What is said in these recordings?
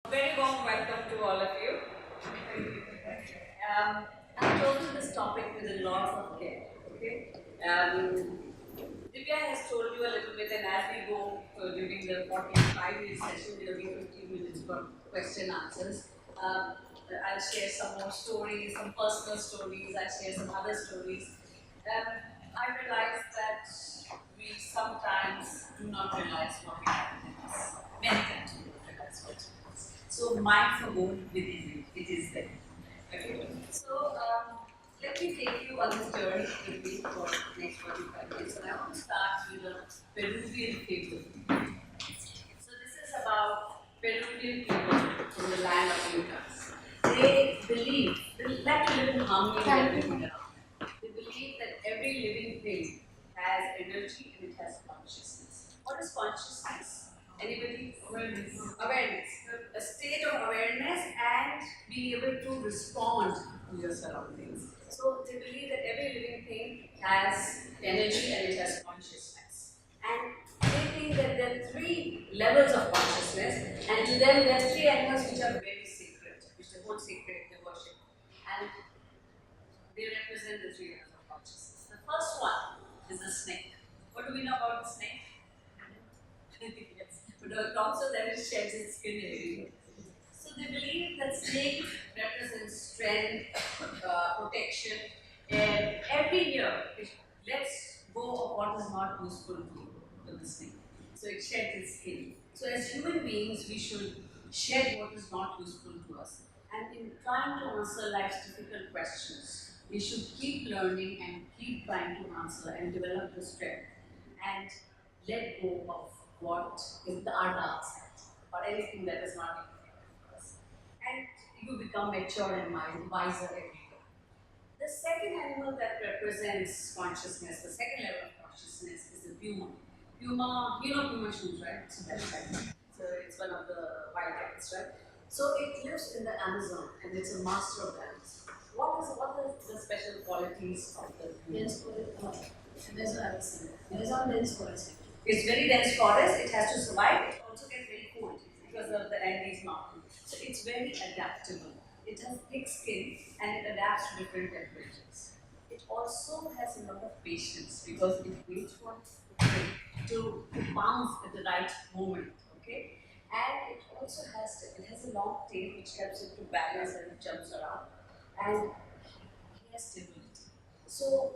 Very warm welcome to all of you. I've chosen this topic with a lot of care. Okay. Divya has told you a little bit, and as we go during the 45-minute session, there will be 15 minutes for question answers. I'll share some more stories, some personal stories. I'll share some other stories. I realize that we sometimes do not realize what we have in us. Many times we don't realize what we have. So mindful mode within you, it is there. Okay. So let me take you on this journey quickly for the next 45 minutes. And I want to start with a Peruvian fable. So this is about Peruvian people from the land of Incas. They believe, they like to live in harmony with everything around them. They believe that every living thing has energy and it has consciousness. What is consciousness? Anybody? Awareness. Awareness. A state of awareness and being able to respond to your surroundings. So they believe that every living thing has energy and it has consciousness. And they think that there are three levels of consciousness, and to them there are three animals which are very sacred, which they hold sacred, they worship. And they represent the three levels of consciousness. The first one is the snake. What do we know about the snake? Yes, but also that it sheds its skin every day. So they believe that snake represents strength, protection, and every year it lets go of what is not useful to the snake. So it sheds its skin. So as human beings, we should shed what is not useful to us. And in trying to answer life's difficult questions, we should keep learning and keep trying to answer and develop the strength and let go of what is our dark side or anything that is not important for us. And you become mature and wiser every day. The second animal that represents consciousness, the second level of consciousness, is the puma. Puma, you know puma shoes, right? It's a best type. So it's one of the wild cats, right? So it lives in the Amazon and it's a master of that. What are the special qualities of the puma? Amazon dense forest. It's very dense forest. It has to survive. It also gets very cold because of the Andes mountain. So it's very adaptable. It has thick skin and it adapts to different temperatures. It also has a lot of patience because it waits for prey to pounce at the right moment. Okay, and it has a long tail which helps it to balance and it jumps around, and it has stability. So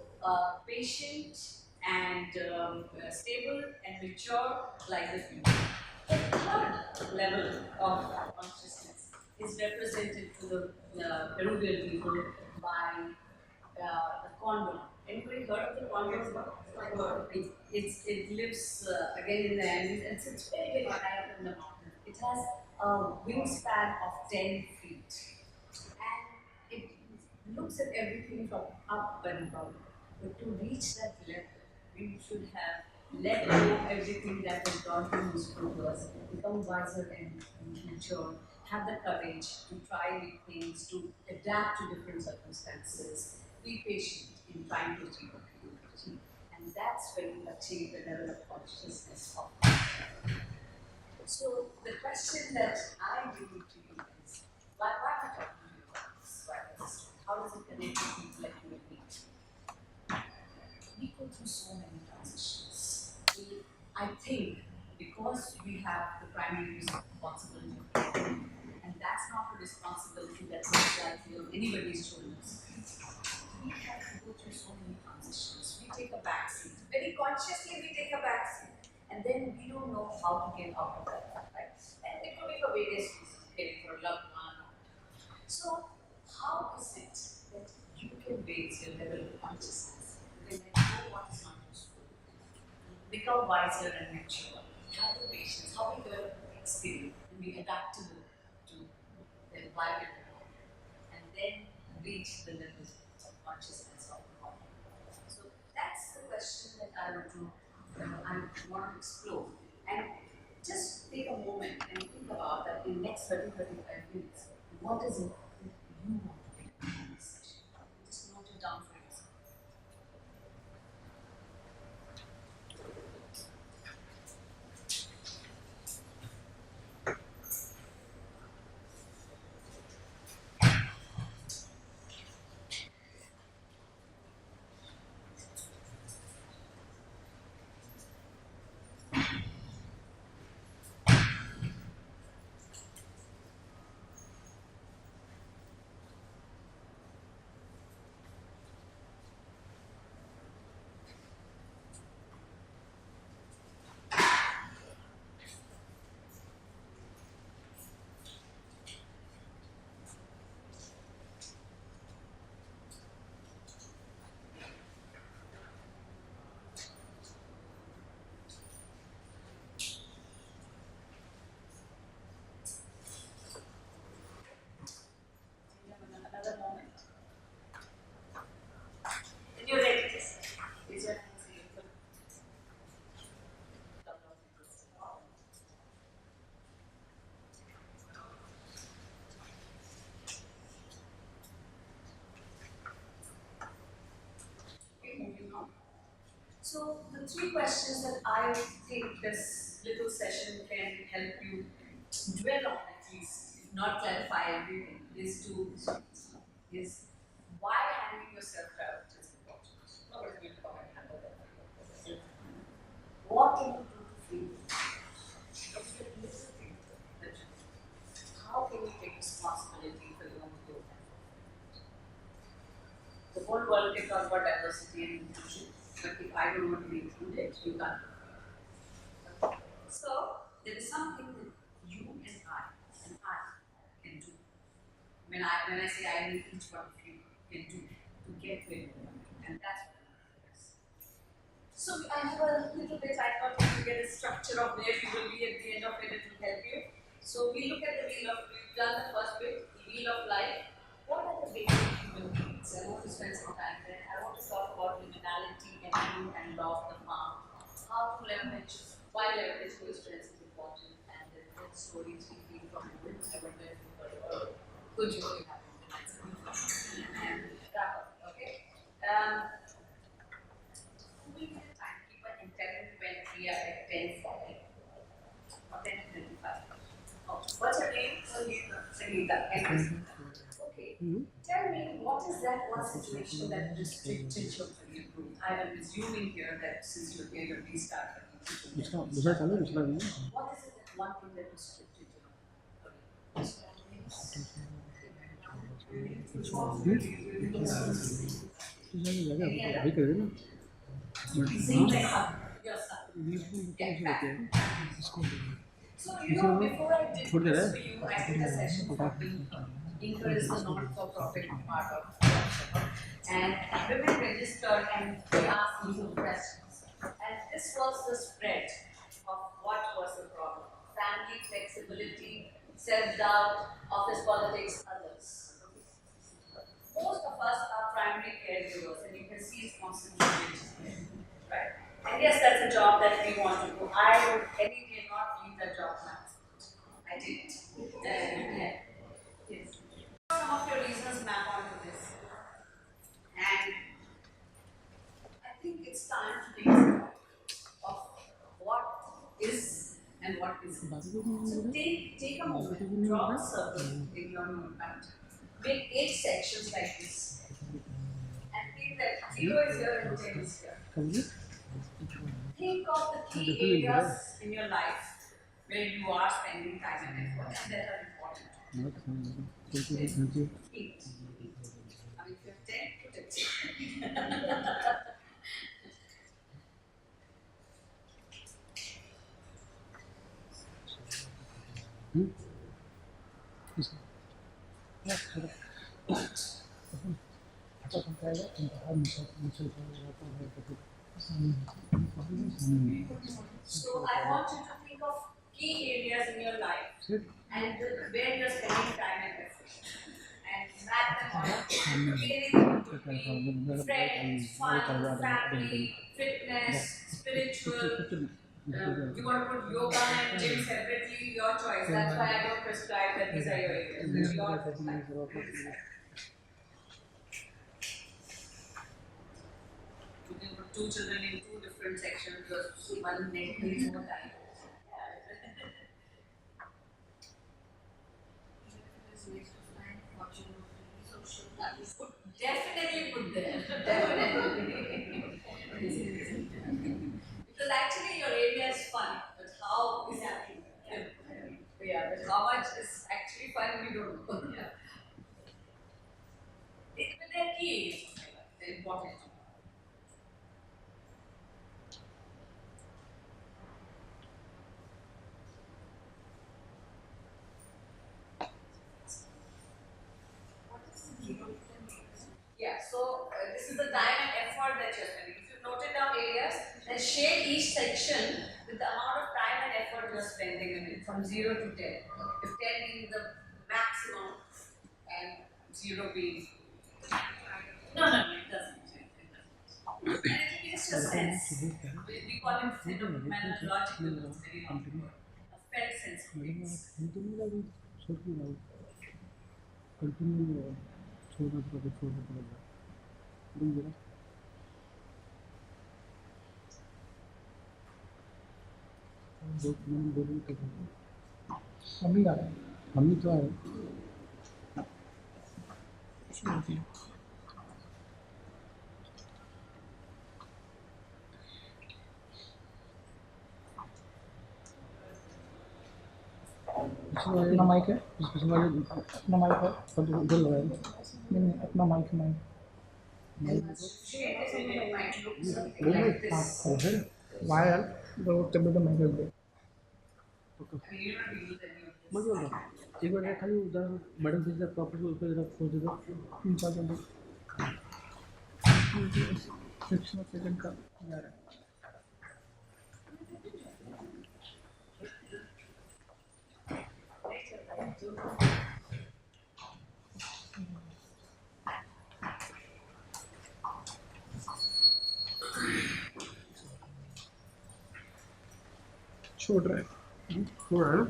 patient and stable and mature like the future. The third level of consciousness is represented to the Peruvian people by the condor. Anybody heard of the condor? It lives again in the Andes and sits very, very high up in the mountain. It has a wingspan of 10 feet and it looks at everything from up and down. But to reach that level, we should have let go of everything that has not been useful to us, become wiser and mature, have the courage to try new things, to adapt to different circumstances, be patient in trying to achieve what we want to achieve. And that's when you achieve the level of consciousness of life. So the question that I bring to you is, why am I talking to you about this? How does it connect to people like you and me? We go through so many transitions. I think because we have the primary responsibility of parenting, and that's not a responsibility that looks like anybody's shoulders. We have to go through so many transitions. We take a backseat. Very consciously we take a backseat. And then we don't know how to get out of that, right? And it could be for various reasons, caring for a loved one. So how is it that you can raise your level of consciousness? Then let go what is not useful. Become wiser and mature. Have the patience, how we develop skill and be adaptable to the environment and then reach the level of consciousness of the body. So that's the question that I want to explore. And just take a moment and think about that in the next 30-35 minutes. What is it that you want to take from this session? Just note it down for yourself. So the three questions that I think this little session can help you dwell on, at least, if not clarify everything, is why handling yourself out is important. Nobody's going to come and handle that. What can you do to feel? What's the little thing that you do? How can you take responsibility for your own growth? The whole world can talk about diversity and inclusion, but if I don't want to be included, you can't. So there is something that you and I can do. When I say I need each one of you can do to get where you want, and that's what it is. So I have a little bit. I thought if you get a structure of where you will be at the end of it, it will help you. So we look at the wheel of. We've done the first bit, the wheel of life. What are the basic human needs? I want to spend some time there. I want to talk about liminality and law of the farm. How to leverage, why leverage your strengths is important, and then what stories we feel from it. I wonder if you've heard about good joke and wrap up. Okay. We need a timekeeper and tell him when we are at 10:40 or 10:25. Oh, what's your name? Sangeeta. Okay. Tell me, what is that one situation that restricted your career growth? I am assuming here that since you're here, you're restarting. What is it that one thing that restricted your career? Same like your son. Get back. So, before I did this for you, I did a session for Inker. Inker is the not-for-profit part of the and women registered and they asked me some questions. And this was the spread of what was the problem. Family flexibility, self-doubt, office politics, others. Most of us are primary caregivers, and you can see it's constantly changing, right? And yes, that's a job that we want to do. I would any day not leave that job now. I didn't. Yes. Some of your reasons map onto this. And I think it's time to take stock of what is and what isn't. So take a moment, draw a circle in your notepad. Make 8 sections like this. And think that 0 is here and 10 is here. Think of the key areas in your life where you are spending time and effort and that are important. Eat. I mean, if you have 10, put it. So I want you to think of key areas in your life and where you're spending time and effort. And map them on anything to be friends, fun, family, fitness, spiritual. You want to put yoga and gym separately, your choice. That's why I don't prescribe that these are your areas. Your you can put 2 children in 2 different sections because one needs more time. Definitely put there. Definitely. Because actually your area is fun, but how is happening? Yeah, but how much is actually fun we don't know. Yeah. But they're key, they're important. Yeah, so this is the time and effort that you're spending. If you've noted down areas, then shade each section with the amount of time and effort you're spending in it from 0 to 10. If 10 being the maximum and 0 being. No, it doesn't. And it will be just a sense. We call it phenomenological, it's very long. A felt sense of things. मम्मी आ रहे हैं। Mummy तो आ रहे हैं। अपना mic है, अपना माइक है, तो दो लगाए। नहीं अपना माइक है, माइक वायर वो टेबल पे माइक रख दो। मैं बोल रहा हूँ एक बार खाली उधर मैडम से प्रॉपर उस पर फोन दे दो 3-4 जल्दी 6 सेकंड का जा रहा है। छोड़ रहा है छोड़ रहा है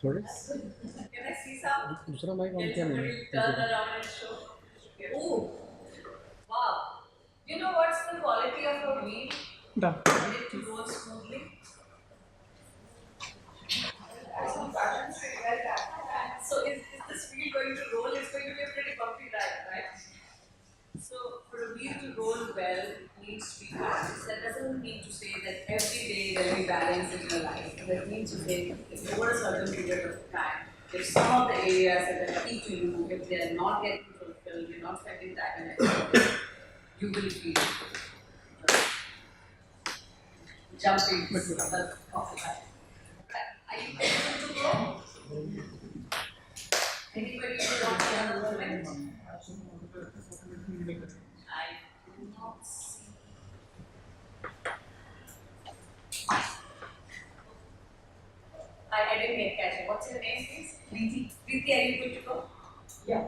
थोड़े दूसरा माइक ऑन किया मैंने। Oh, wow. You know what's the quality of a wheel? Done. For it to roll smoothly? So is this wheel going to roll? It's going to be a pretty bumpy ride, right? So for a wheel to roll well, it needs to be balanced. That doesn't mean to say that every day there will be balance in your life. That means to say if over a certain period of time, if some of the areas that are key to you, if they are not getting fulfilled, you're not spending time in it, you will feel jumping of the life. Are you able to go? Anybody who wants to have a moment? I do not see. I didn't get catch it. What's your name, please? Preeti. Preeti, are you good to go? Yeah.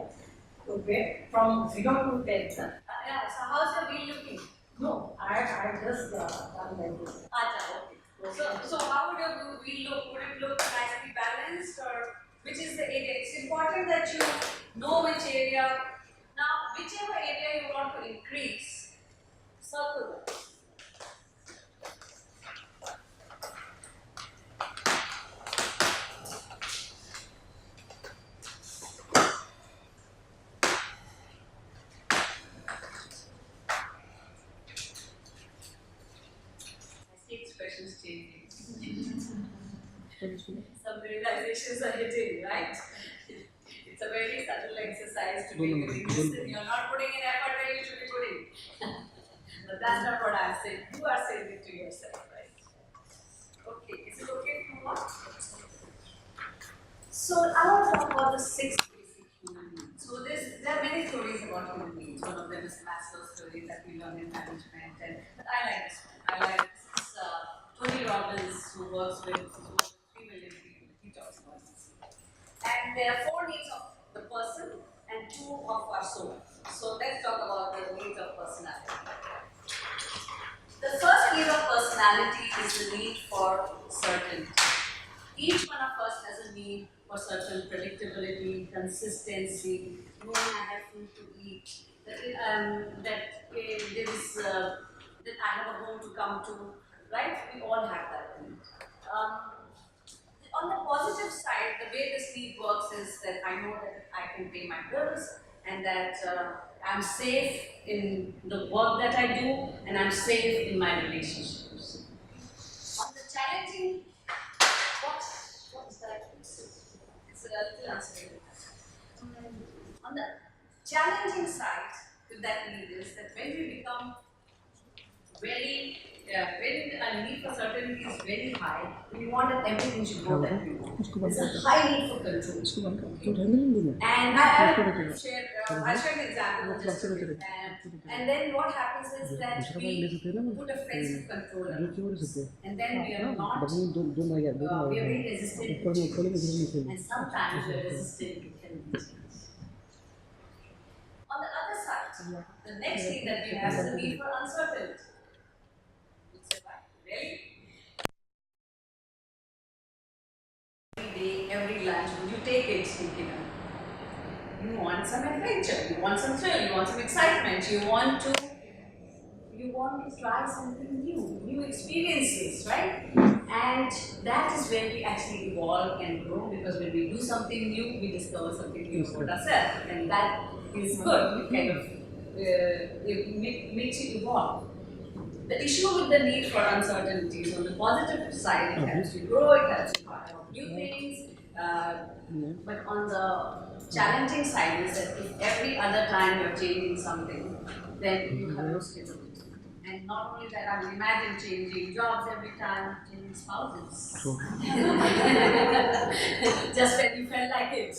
Okay. From 0 to 10. Yeah. So how's your wheel looking? No, I just done like this. Acha, okay. So how would your wheel look? Would it look nicely balanced, or which is the area? It's important that you know which area. Now, whichever area you want to increase, circle that. Expressions changing. Some realizations are hitting, right? It's a very subtle exercise to be doing this, and you're not putting in effort where you should be putting. But that's not what I'm saying. You are saying it to yourself, right? Okay, is it okay if you want? So I want to talk about the 6 basic human needs. So there are many theories about human needs. One of them is Maslow's theory that we learn in management, but I like this one. I like this. Tony Robbins, who works with 3 million people, he talks about this. And there are 4 needs of the person and 2 of our soul. So let's talk about the needs of personality. The first need of personality is the need for certainty. Each one of us has a need for certain predictability, consistency, knowing I have food to eat, that I have a home to come to, right? We all have that need. On the positive side, the way this need works is that I know that I can pay my bills and that I'm safe in the work that I do and I'm safe in my relationships. On the challenging, what is that? It's a little unstable. On the challenging side to that need is that when we become when a need for certainty is very high, we want that everything should go that way. There's a high need for control. And I shared an example just a bit. And then what happens is that we put a fence of control around, and then we are not, we are very resistant to change. And sometimes we are resistant to healthy change. On the other side, the next thing that we have is the need for uncertainty. Really? Every day, every lunch, would you take it thinking you want some adventure, you want some thrill, you want some excitement, you want want to try something new experiences, right? And that is where we actually evolve and grow, because when we do something new, we discover something new about ourselves, and that is good. It kind of makes you evolve. The issue with the need for uncertainty is on the positive side, it helps you grow, it helps you try out new things. But on the challenging side is that if every other time you're changing something, then you have no stability. And not only that, I mean, imagine changing jobs every time, changing spouses. Just when you felt like it.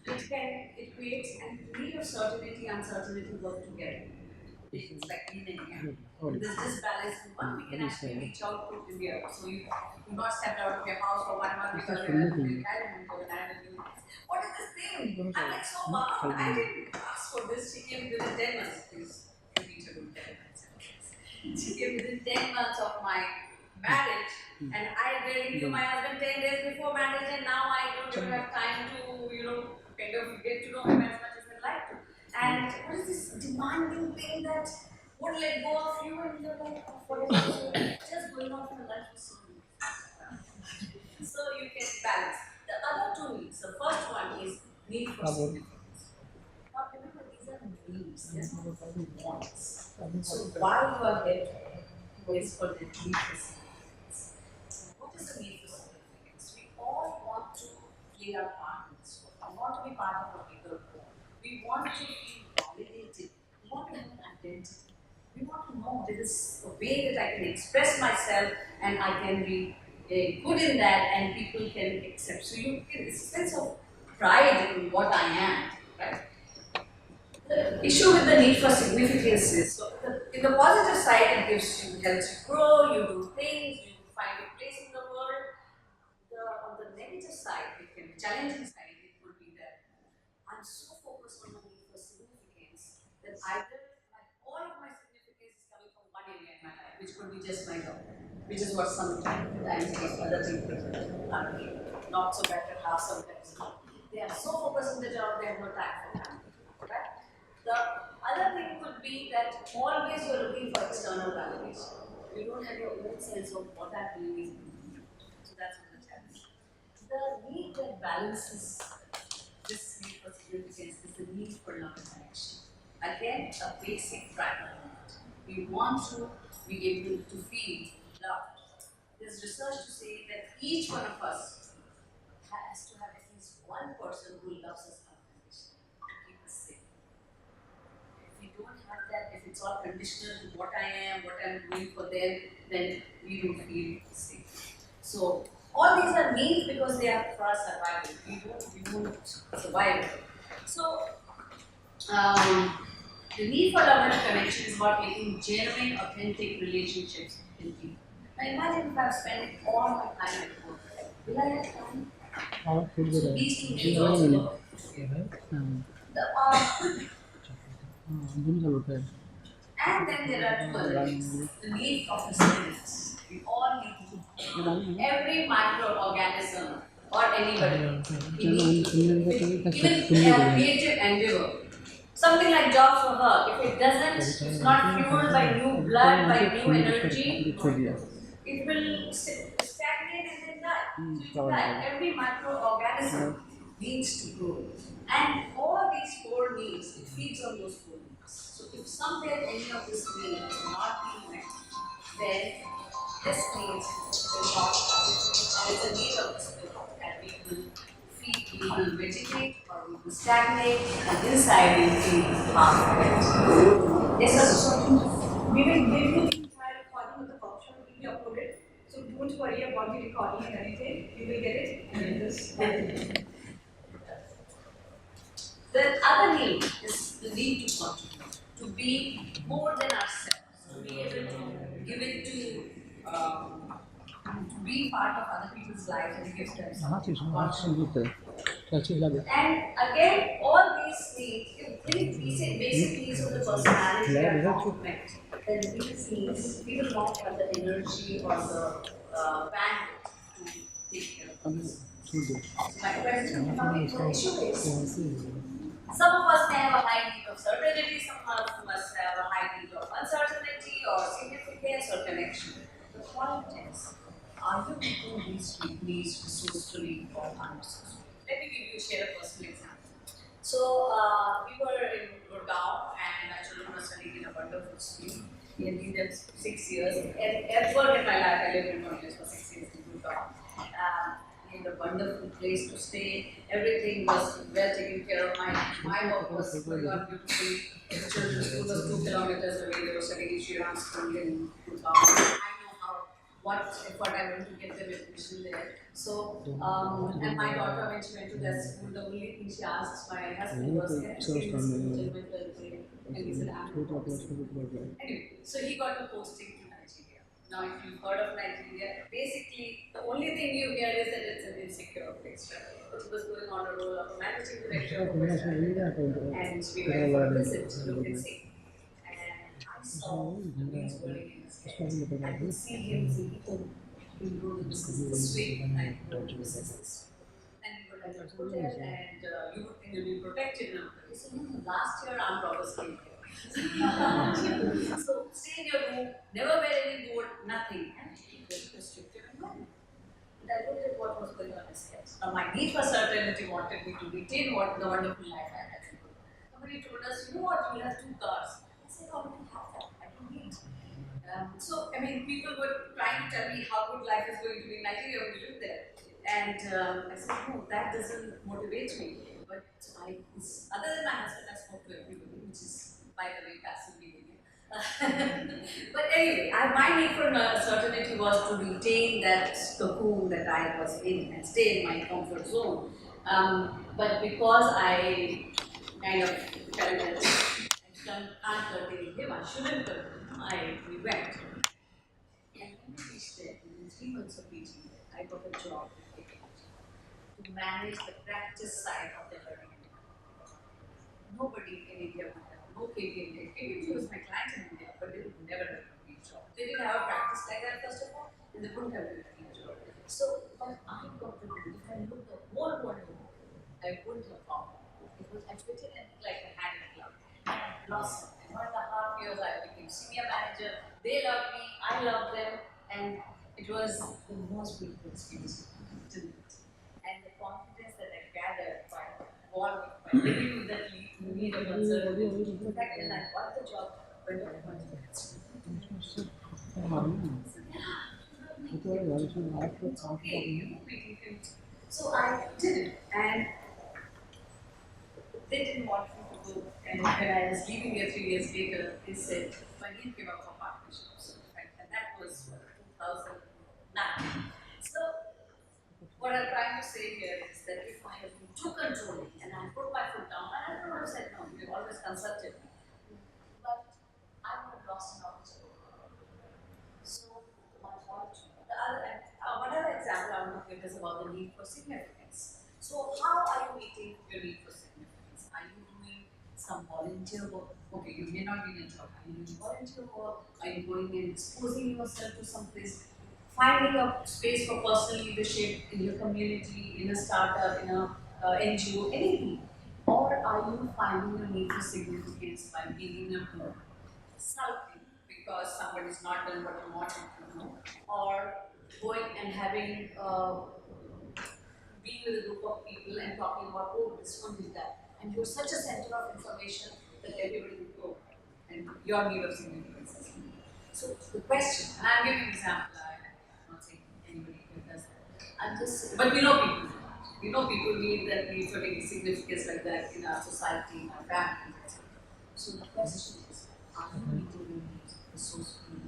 It creates a need of certainty, uncertainty work together. It's like yin and yang. This disbalance in one, we can actually reach out to India. So you do not step out of your house for 1 month because you're at the island for an island. What is this thing? I'm like so bummed. I didn't ask for this. She came within 10 months. Please repeat it in 10 months. She came within 10 months of my marriage, and I really knew my husband 10 days before marriage, and now I don't even have time to, kind of get to know him as much as I'd like to. And what is this demanding thing that won't let go of you, and you're like, oh, what is this? Just going off on lunch with someone. So you can balance. The other two needs. The first one is need for significance. Now remember, these are needs, they're not wants. So why you are here is for the need for significance. What is the need for significance? We all want to play our part in this world. We want to be part of a bigger world. We want to feel validated. We want to have an identity. We want to know there is a way that I can express myself and I can be good in that and people can accept. So you get a sense of pride in what I am, right? The issue with the need for significance is, so in the positive side, it gives you, helps you grow, you do things, you find your place in the world. On the negative side, it can be challenging side, it could be that I'm so focused on the need for significance that all of my significance is coming from one area in my life, which could be just my job, which is what sometimes other people are not so bad at half sometimes. They are so focused on the job, they have no time for family. Right? The other thing could be that always you're looking for external validation. You don't have your own sense of what I'm doing. So that's one of the challenge. The need that balances this need for significance is the need for love and connection. Again, a basic primal need. We want to be able to feel loved. There's research to say that each one of us has to have at least one person who loves us unconditionally to keep us safe. If we don't have that, if it's all conditional to what I am, what I'm doing for them, then we don't feel safe. So all these are needs because they are for our survival. We won't survive. So the need for love and connection is about making genuine, authentic relationships with people. Now imagine if I'm spending all my time at work. Will I have time? So these two things also work together. And then there are two other things. The need of the spirits. We all need to. Every microorganism or anybody, even a creative endeavor. Something like jobs for her, if it doesn't, it's not fueled by new blood, by new energy, it will stagnate and then die. So every microorganism needs to grow. And all these four needs, it feeds on those four needs. So if somewhere any of this need is not being met, then this needs will not, and it's a need of the spirit that we will feed, we will vegetate or we will stagnate, and inside we will feel half. Yes, sir. We will give you the entire recording of the workshop will be uploaded. So don't worry about the recording and anything. You will get it and then this. The other need is the need to contribute, to be more than ourselves, to be able to give it to be part of other people's lives and give them something. And again, all these needs, if these basic needs of the personality are not met, then these needs, we will not have the energy or the bandwidth to take care of this. So my question, the issue is, Some of us may have a high need of certainty, some of us must have a high need of uncertainty or significance or connection. The point is, are you making these needs resourcefully or unresourcefully? Let me share a personal example. So we were in Gurgaon and my children were studying in a wonderful school. We had been there 6 years. And ever in my life, I lived in Congress for 6 years in Gurgaon. We had a wonderful place to stay. Everything was well taken care of. My work was going on beautifully. The children's school was 2 kilometers away. They were studying in Shriram School in Gurgaon. I know how what effort I went to get them admission there. So, and my daughter, when she went to that school, the only thing she asked my husband was, "Can I stay in this school till winter?" And he said, "I'm not going." Anyway, so he got a posting to Nigeria. Now, if you've heard of Nigeria, basically the only thing you hear is that it's an insecure place, right? But he was going on a role of a managing director of a restaurant, and we went for a visit to look and see. And I saw the wheels rolling in his head. I could see him saying, "Oh, you know that this is this way, and I know this is this." And we were like a hotel, and you would think you'd be protected now. He said, "No, no, last year armed robbers came here." So stay in your room, never wear any gold, nothing. And he was restrictive environment. And I looked at what was going on in his head. Now my need for certainty wanted me to retain what the wonderful life I had. Somebody told us, "You know what, you'll have 2 cars." I said, "Oh, I don't have that. I don't need." So, I mean, people were trying to tell me how good life is going to be in Nigeria when we live there. And I said, "No, that doesn't motivate me." But other than my husband, I spoke to everybody, which is, by the way, passive behavior. But anyway, my need for certainty was to retain that cocoon that I was in and stay in my comfort zone. But because I kind of felt that I can't curtail him, I shouldn't curtail him, we went. And when we reached there, within 3 months of reaching there, I got a job to manage the practice side of the learning. Nobody in India would have, no KPMG. KPMG was my client in India, but they would never have a real job. They didn't have a practice like that, first of all, and they wouldn't have a real job. So, but I got the good. If I looked the whole world over, I wouldn't have found it. Because I fitted in like a hand in glove. And I blossomed. In 1.5 years, I became senior manager. They loved me, I loved them, and it was the most beautiful experience to me. And the confidence that I gathered by living with that need of uncertainty. In fact, when I got the job, went on confidence. So I did it, and they didn't want me to go. And when I was leaving there 3 years later, they said, my name came up for partnerships. And that was 2009. So, what I'm trying to say here is that if I have been too controlling and I put my foot down, and I don't want to say no, you've always consulted me, but I would have lost an opportunity. So, my point, one other example I want to give is about the need for significance. So, how are you meeting your need for significance? Are you doing some volunteer work? Okay, you may not be in a job. Are you doing volunteer work? Are you going and exposing yourself to some place? Finding a space for personal leadership in your community, in a startup, in a NGO, anything? Or are you finding your need for significance by being in a group, sulking because somebody's not done what you wanted to do, or going and having being with a group of people and talking about, oh, this one did that, and you're such a center of information that everybody will go, and your need of significance is key. So the question, and I'm giving an example. I'm not saying anybody who does that. I'm just, but we know people. We know people need that need for taking significance like that in our society, in our families, etc. So the question is, are you meeting your needs resourcefully?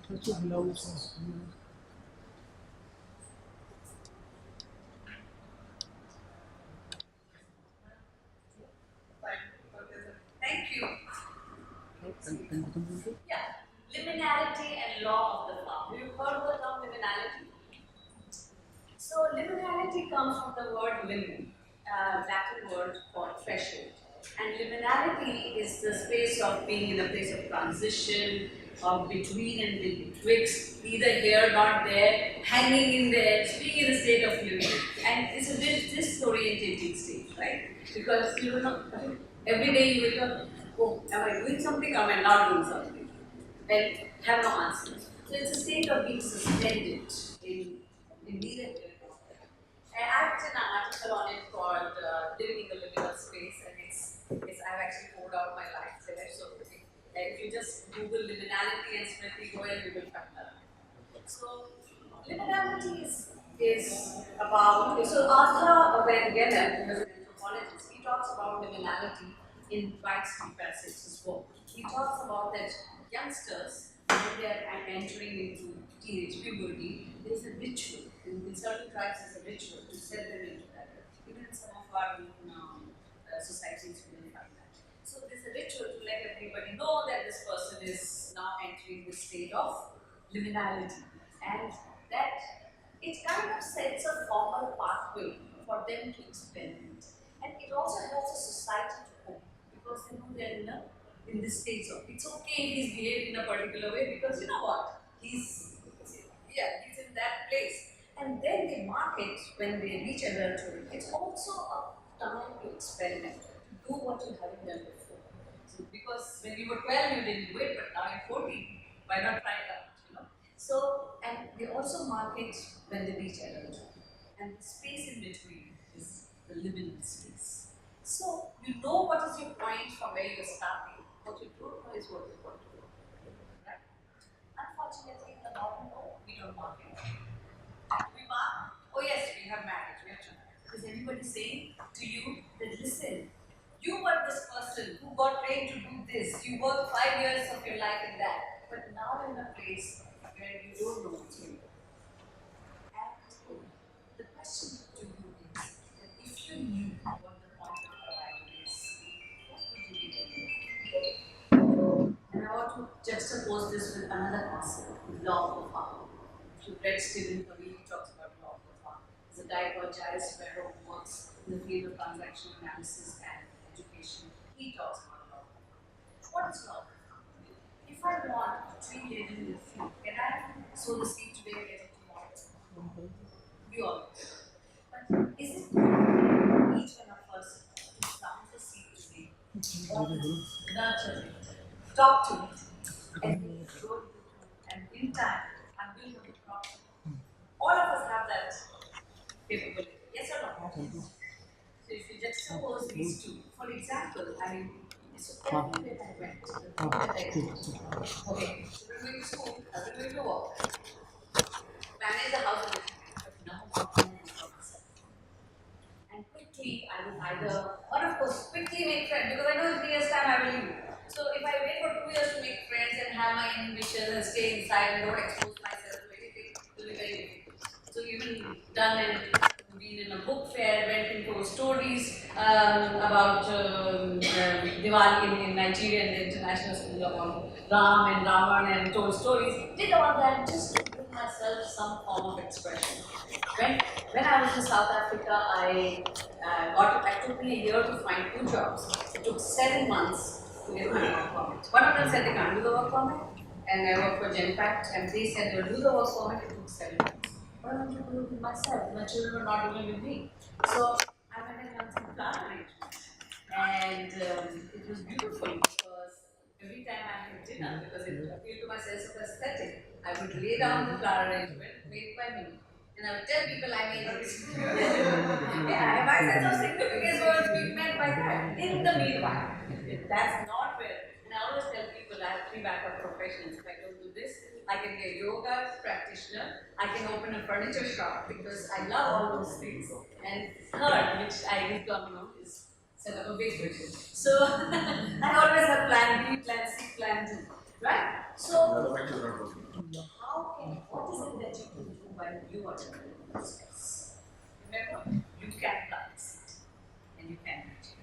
Thank you. Yeah, liminality and law of the farm. Have you heard of the term liminality? So liminality comes from the word limen, Latin word for threshold. And liminality is the space of being in a place of transition, of between and betwixt, either here, not there, hanging in there, being in a state of living. And it's a disorientating state, right? Because you don't know. Every day you wake up, oh, am I doing something or am I not doing something? And have no answers. So it's a state of being suspended in these activities. And I've written an article on it called Living in the Liminal Space, and I've actually poured out my life there. So if you just Google liminality and Smriti Goyal, you will find that. So liminality is about, so Arthur Van Gennep, who is an anthropologist, he talks about liminality in quite three passages as well. He talks about that youngsters, when they are entering into teenage puberty, there is a ritual. In certain tribes, there's a ritual to set them into that. Even in some of our societies, we don't have that. So there's a ritual to let everybody know that this person is now entering the state of liminality, and that it kind of sets a formal pathway for them to experiment, and it also helps a society to cope because they know they're in this stage of it's okay if he's behaved in a particular way because you know what he's in that place, and then they mark it when they reach adulthood. It's also a time to experiment, to do what you haven't done before. So because when you were 12, you didn't do it, but now you're 14. Why not try it out? So, and they also mark it when they reach adulthood. And the space in between is the liminal space. So, you know what is your point from where you're starting. What you don't know is what you want to do. Right? Unfortunately, in the modern world, we don't mark it. We mark, oh yes, we have marriage, we have children. Is anybody saying to you that listen, you were this person who got trained to do this, you worked 5 years of your life in that, but now you're in a place where you don't know what's going on. And the question to you is that if you knew what the point of arrival is, what would you be doing? And I want to juxtapose this with another concept, law of the farm. If you've read Stephen Covey, he talks about law of the farm. There's a guy called Jairus Sparrow who works in the field of transactional analysis and education. He talks about law of the farm. What is law of the farm? If I want a tree laden with fruit, can I sow the seed today and get it tomorrow? We all do. But is it good each one of us to plant the seed today, nurture it, talk to it, and then grow it, and in time, I'm building a crop. All of us have that capability. Yes or no? So if you juxtapose these two, for example, so everywhere I went, okay, so we're going to school, we're going to work, manage the house and everything, but now I'm going to for myself. And quickly, I will either, or of course, quickly make friends, because I know in 3 years' time I will leave. So if I wait for 2 years to make friends and have my inhibitions and stay inside and don't expose myself to anything, it will be very difficult. So even done and been in a book fair, went and told stories about Diwali in Nigeria and the international school about Ram and Ravan and told stories. Did all that just to give myself some form of expression. When I was in South Africa, it took me a year to find 2 jobs. It took 7 months to get my work permit. One of them said they can't do the work permit, and I worked for Genpact, and they said they'll do the work permit. It took 7 months. What am I going to do with myself? My children were not living with me. So I went and done some plan arrangement. And it was beautiful because every time I had dinner, because it appealed to my sense of aesthetic, I would lay down the flower arrangement made by me. And I would tell people I made this. Yeah, my sense of significance was being meant by that. In the meanwhile, if that's not where, and I always tell people I have 3 backup professions. If I don't do this, I can be a yoga practitioner, I can open a furniture shop because I love all those things. And third, which I did come on, is set up a bakery. So I always have plan B, plan C, plan D. Right? So what is it that you can do while you are in the process? Remember, you can plant it and you can reach it.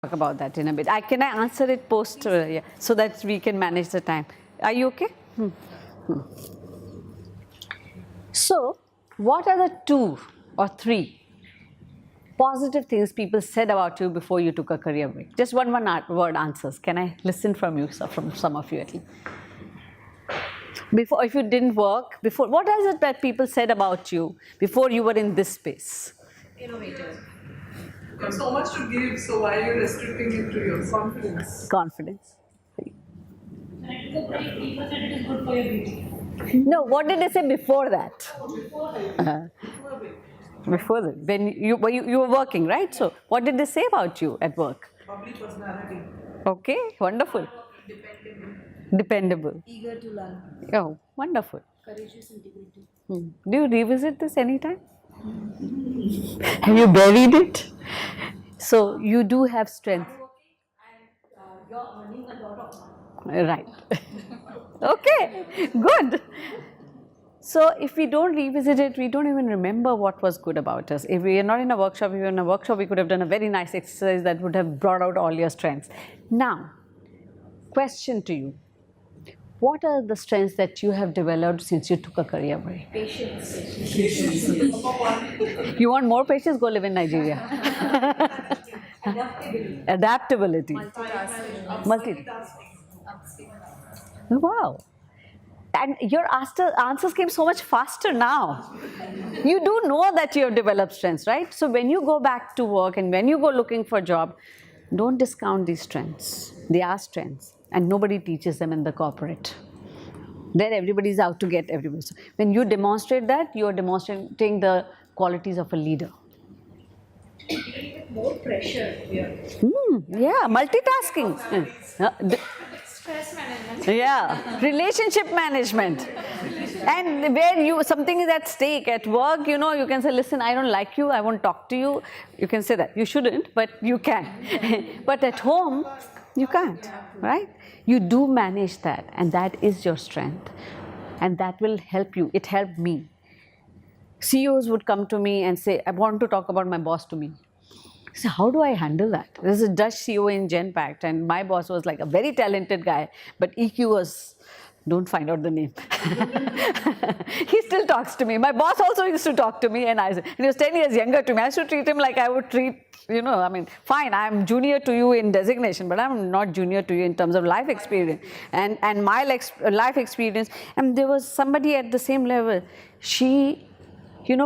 Talk about that in a bit. Can I answer it post, yeah, so that we can manage the time? Are you okay? So, what are the 2 or 3 positive things people said about you before you took a career break? Just one word answers. Can I listen from you, from some of you at least? Before, if you didn't work, before, what is it that people said about you before you were in this space? Innovative. You have so much to give, so why are you restricting it to your confidence? Confidence. When I took a break, people said it is good for your beauty. No, what did they say before that? Before that. Before that. Before that, when you were working, right? So, what did they say about you at work? Bubbly personality. Okay, wonderful. Dependable. Eager to learn. Oh, wonderful. Courageous integrity. Do you revisit this anytime? Have you buried it? So, you do have strength. You're earning a lot of money. Right. Okay, good. So if we don't revisit it, we don't even remember what was good about us. If we are not in a workshop, if we were in a workshop, we could have done a very nice exercise that would have brought out all your strengths. Now, question to you. What are the strengths that you have developed since you took a career break? Patience. You want more patience? Go live in Nigeria. Adaptability. Adaptability. Wow. And your answers came so much faster now. You do know that you have developed strengths, right? So when you go back to work and when you go looking for a job, don't discount these strengths. They are strengths and nobody teaches them in the corporate. There everybody is out to get everybody. So when you demonstrate that, you are demonstrating the qualities of a leader. More pressure here. Yeah, multitasking. Stress management. Yeah, relationship management. And where something is at stake at work, you can say, listen, I don't like you, I won't talk to you. You can say that. You shouldn't, but you can. But at home, you can't, right? You do manage that, and that is your strength. And that will help you. It helped me. CEOs would come to me and say, I want to talk about my boss to me. So how do I handle that? There's a Dutch CEO in Genpact, and my boss was like a very talented guy, but EQ was, don't find out the name. He still talks to me. My boss also used to talk to me, and he was 10 years younger to me. I used to treat him like I would treat, fine, I'm junior to you in designation, but I'm not junior to you in terms of life experience. And my life experience, and there was somebody at the same level. She,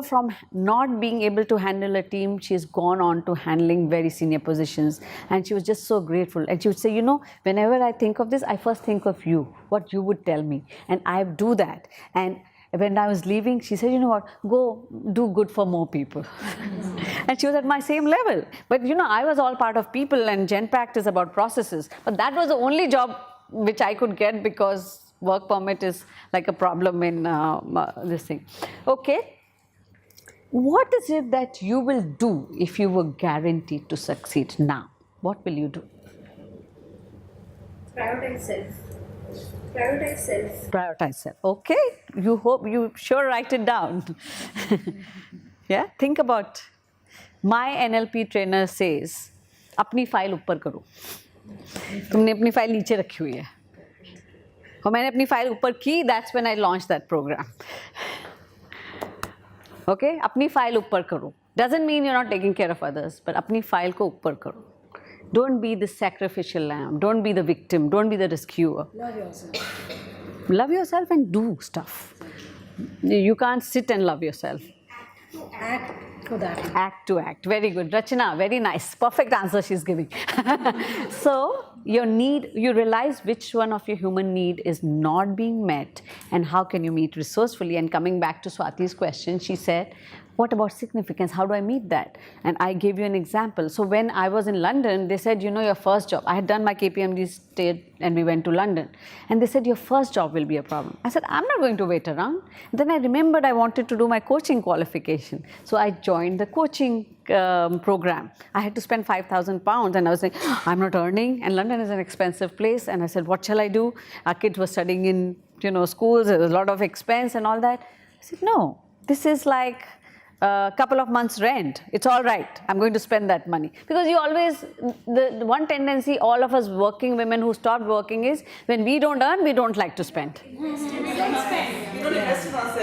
from not being able to handle a team, she's gone on to handling very senior positions. And she was just so grateful. And she would say, whenever I think of this, I first think of you, what you would tell me. And I do that. And when I was leaving, she said, go do good for more people. And she was at my same level. But, I was all part of people, and Genpact is about processes. But that was the only job which I could get because work permit is like a problem in this thing. Okay. What is it that you will do if you were guaranteed to succeed now? What will you do? Prioritize self. Prioritize self. Prioritize self. Okay. You sure write it down. Yeah. Think about. My NLP trainer says, अपनी file ऊपर करो. तुमने अपनी file नीचे रखी हुई है. और मैंने अपनी फाइल ऊपर की. That's when I launched that program. Okay, अपनी फाइल ऊपर करो. Doesn't mean you're not taking care of others, but अपनी फाइल को ऊपर करो. Don't be the sacrificial lamb. Don't be the victim. Don't be the rescuer. Love yourself. Love yourself and do stuff. You can't sit and love yourself. Act for that. Act to act. Very good. Rachana, very nice. Perfect answer she's giving. So, you realize which one of your human need is not being met and how can you meet resourcefully. And coming back to Swati's question, she said, what about significance? How do I meet that? And I gave you an example. So when I was in London, they said, your first job. I had done my KPMG state and we went to London. And they said, your first job will be a problem. I said, I'm not going to wait around. Then I remembered I wanted to do my coaching qualification. So I joined the coaching program. I had to spend £5,000 and I was like, I'm not earning. And London is an expensive place. And I said, what shall I do? Our kids were studying in, schools. There was a lot of expense and all that. I said, no, this is like a couple of months rent. It's all right. I'm going to spend that money. Because you always, the one tendency all of us working women who stopped working is when we don't earn, we don't like to spend.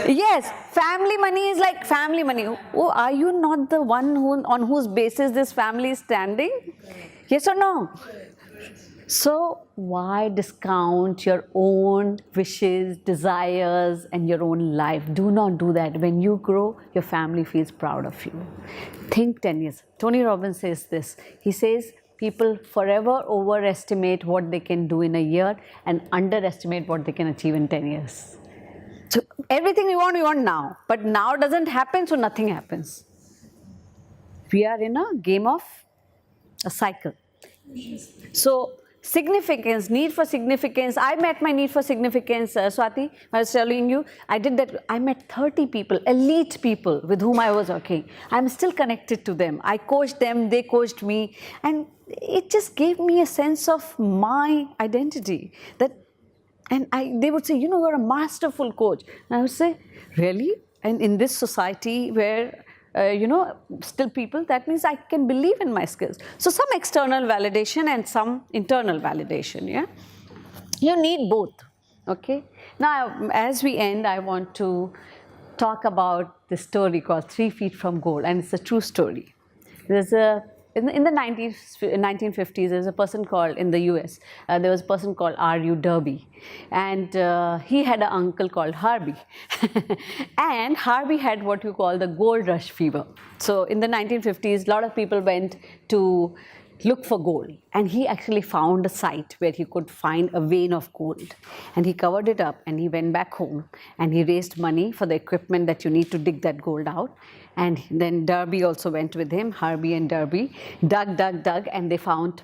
Yes, family money is like family money. Oh, are you not the one on whose basis this family is standing? Yes or no? So why discount your own wishes, desires, and your own life? Do not do that. When you grow, your family feels proud of you. Think 10 years. Tony Robbins says this. He says people forever overestimate what they can do in a year and underestimate what they can achieve in 10 years. So everything we want now. But now doesn't happen, so nothing happens. We are in a game of a cycle. So significance, need for significance. I met my need for significance, Swati. I was telling you, I did that. I met 30 people, elite people with whom I was working. I'm still connected to them. I coached them, they coached me. And it just gave me a sense of my identity. They would say, you know, you're a masterful coach. And I would say, really? And in this society where still people, that means I can believe in my skills. So some external validation and some internal validation, yeah? You need both, okay? Now, as we end, I want to talk about this story called 3 Feet from Gold, and it's a true story. There's in the 1950s, there's a person called, in the US, there was a person called R.U. Derby, and he had an uncle called Harvey. And Harvey had what you call the gold rush fever. So in the 1950s, a lot of people went to look for gold, and he actually found a site where he could find a vein of gold, and he covered it up and he went back home and he raised money for the equipment that you need to dig that gold out. And then Derby also went with him. Harvey and Derby dug, and they found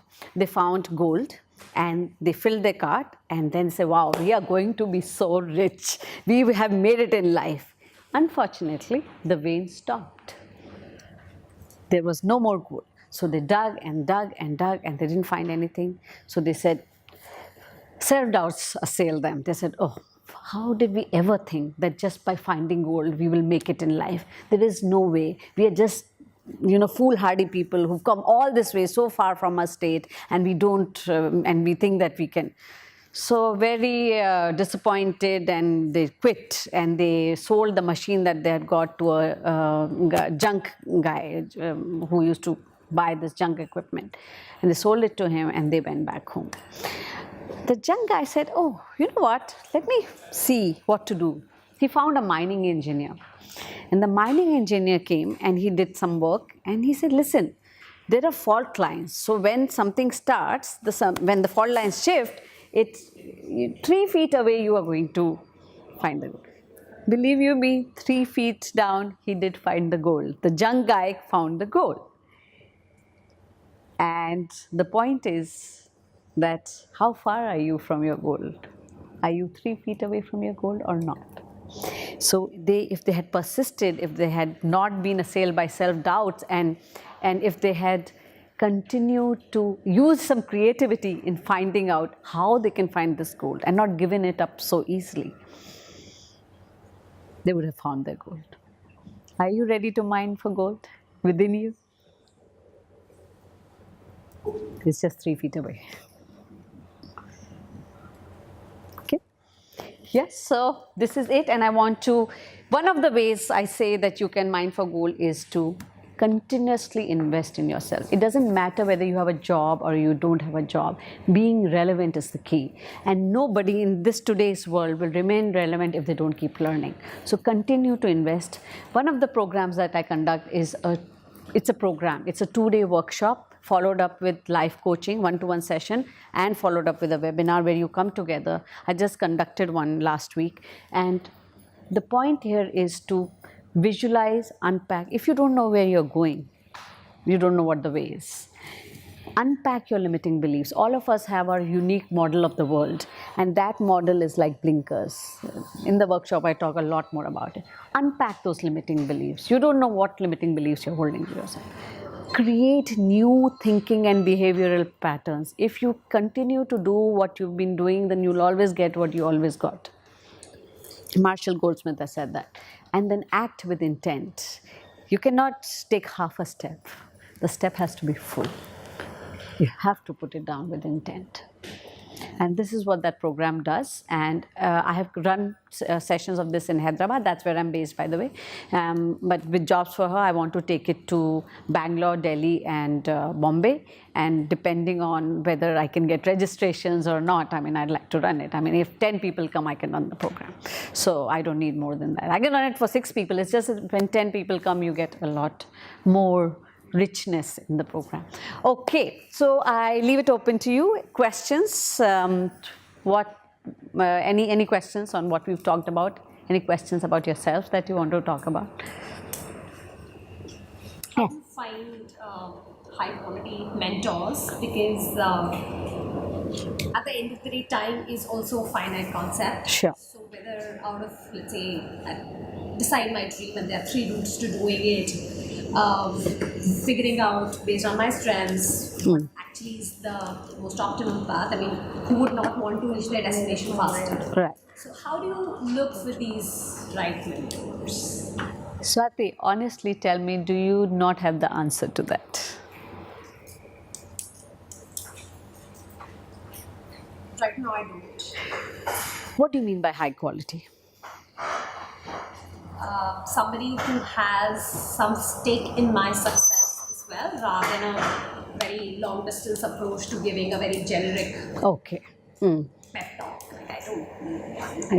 gold, and they filled their cart and then say, wow, we are going to be so rich, we have made it in life. Unfortunately, the vein stopped. There was no more gold. So they dug and they didn't find anything. So they said, self-doubts assailed them. They said, oh, how did we ever think that just by finding gold we will make it in life? There is no way. We are just, foolhardy people who've come all this way so far from our state, and we don't, and we think that we can. So very disappointed, and they quit, and they sold the machine that they had got to a junk guy who used to buy this junk equipment, and they sold it to him, and they went back home. The junk guy said, oh, you know what, let me see what to do. He found a mining engineer, and the mining engineer came and he did some work, and he said, listen, there are fault lines. So when something starts, when the fault lines shift, it's 3 feet away you are going to find the gold. Believe you me, 3 feet down, he did find the gold. The junk guy found the gold. And the point is that how far are you from your gold? Are you 3 feet away from your gold or not? So if they had persisted, if they had not been assailed by self-doubts, and if they had continued to use some creativity in finding out how they can find this gold and not given it up so easily, they would have found their gold. Are you ready to mine for gold within you? It's just 3 feet away. Okay. Yes, so this is it, and I want to, one of the ways I say that you can mine for gold is to continuously invest in yourself. It doesn't matter whether you have a job or you don't have a job. Being relevant is the key, and nobody in this today's world will remain relevant if they don't keep learning. So continue to invest. One of the programs that I conduct is it's a program. It's a 2-day workshop followed up with live coaching, 1-to-1 session, and followed up with a webinar where you come together. I just conducted one last week, and the point here is to visualize, unpack. If you don't know where you're going, you don't know what the way is. Unpack your limiting beliefs. All of us have our unique model of the world, and that model is like blinkers. In the workshop, I talk a lot more about it. Unpack those limiting beliefs. You don't know what limiting beliefs you're holding to yourself. Create new thinking and behavioral patterns. If you continue to do what you've been doing, then you'll always get what you always got. Marshall Goldsmith has said that. And then act with intent. You cannot take half a step. The step has to be full. You have to put it down with intent. And this is what that program does. And I have run sessions of this in Hyderabad. That's where I'm based, by the way. But with Jobs for Her, I want to take it to Bangalore, Delhi, and Bombay. And depending on whether I can get registrations or not, I mean, I'd like to run it. I mean, if 10 people come, I can run the program. So I don't need more than that. I can run it for 6 people. It's just that when 10 people come, you get a lot more richness in the program. Okay, so I leave it open to you. Questions? Any questions on what we've talked about? Any questions about yourself that you want to talk about? How to find high quality mentors, because at the end of the day, time is also a finite concept. Sure. So whether out of, let's say, decide my dream and there are 3 routes to doing it, figuring out based on my strengths what actually is the most optimal path. I mean, who would not want to reach their destination faster? Right. So how do you look for these right mentors? Swati, honestly tell me, do you not have the answer to that? Right now, I don't. What do you mean by high quality? Somebody who has some stake in my success as well, rather than a very long distance approach to giving a very generic Okay. pep talk. Like, I don't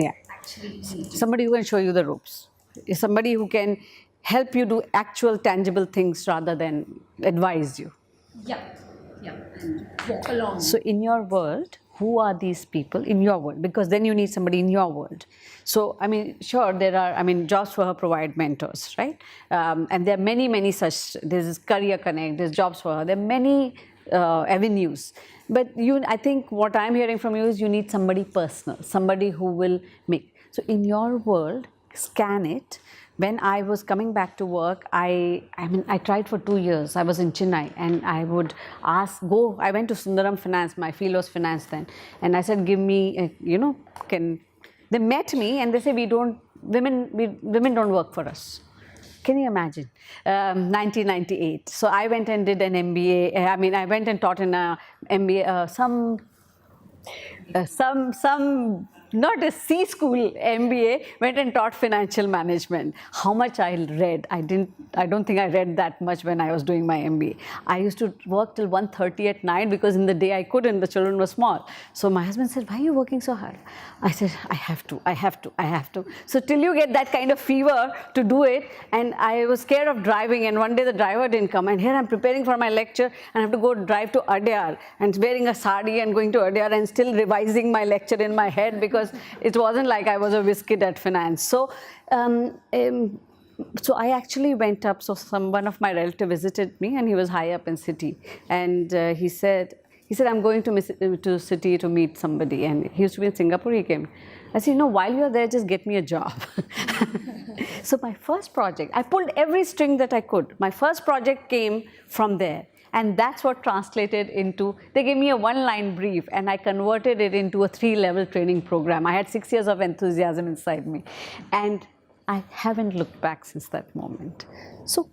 Yeah. actually. Somebody who can show you the ropes. Somebody who can help you do actual tangible things rather than advise you. Yeah, and walk along. So in your world, who are these people in your world? Because then you need somebody in your world. So, I mean, sure, there are, I mean, Jobs for Her provide mentors, right? And there are many, many such, there's Career Connect, there's Jobs for Her, there are many avenues. But I think what I'm hearing from you is you need somebody personal, somebody who will make. So in your world, scan it. When I was coming back to work, I tried for 2 years. I was in Chennai, and I would I went to Sundaram Finance, my field was finance then, and I said, give me, they met me and they say, women don't work for us. Can you imagine? 1998. So I went and did an MBA. I went and taught in a MBA, not a C school MBA, went and taught financial management. How much I read? I don't think I read that much when I was doing my MBA. I used to work till 1:30 at night because in the day I couldn't, the children were small. So my husband said, why are you working so hard? I said, I have to. So till you get that kind of fever to do it, and I was scared of driving, and one day the driver didn't come, and here I'm preparing for my lecture, and I have to go drive to Adyar, and wearing a sari and going to Adyar and still revising my lecture in my head because it wasn't like I was a whiz kid at finance. So I actually went up. So one of my relatives visited me, and he was high up in city, and he said, I'm going to city to meet somebody, and he used to be in Singapore. He came. I said, while you're there, just get me a job. So my first project, I pulled every string that I could. My first project came from there. And that's what translated into, they gave me a 1-line brief, and I converted it into a 3-level training program. I had 6 years of enthusiasm inside me. And I haven't looked back since that moment. So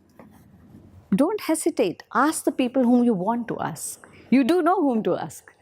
don't hesitate. Ask the people whom you want to ask. You do know whom to ask.